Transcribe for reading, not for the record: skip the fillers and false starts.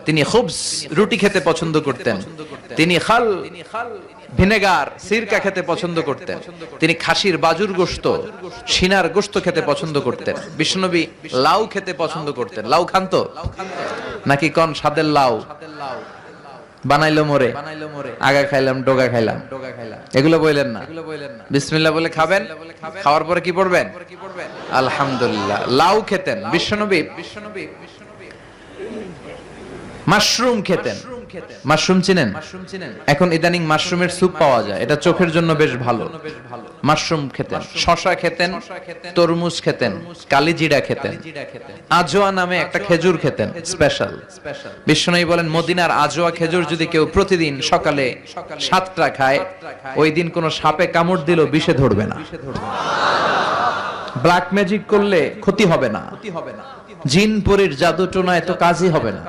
তিনি খুবজ রুটি খেতে পছন্দ করতেন, তিনি খাল ভিনেগার সিরকা খেতে পছন্দ করতেন, তিনি খাসির বাজুর গোশত সিনার গোশত খেতে পছন্দ করতেন। বিশ্বনবী লাউ খেতে পছন্দ করতেন। লাউ খান তো নাকি কোন স্বাদের লাউ? বানাইলো মোরে, আগা খাইলাম ডোগা খাইলাম, এগুলো বললেন না। বিসমিল্লাহ বলে খাবেন, খাওয়ার পরে কি পড়বেন? আলহামদুলিল্লাহ। লাউ খেতেন বিশ্বনবী। মাশরুম খেতেন। মাশরুম চিনেন? এখন ইদানিং মাশরুমের স্যুপ পাওয়া যায়, এটা চোখের জন্য বেশ ভালো। মাশরুম খেতেন, শশা খেতেন, তরমুজ খেতেন, কালিজিরা খেতেন, আজোয়া নামে একটা খেজুর খেতেন স্পেশাল। বিশ্বনবী বলেন মদিনার আজোয়া খেজুর যদি কেউ প্রতিদিন সকালে 7টা খায়, ওই দিন কোন সাপে কামড় দিলেও বিষে ধরবে না, ব্ল্যাক ম্যাজিক করলে ক্ষতি হবে না, জিন পরীর জাদু টোনায় তো কাজই হবে না।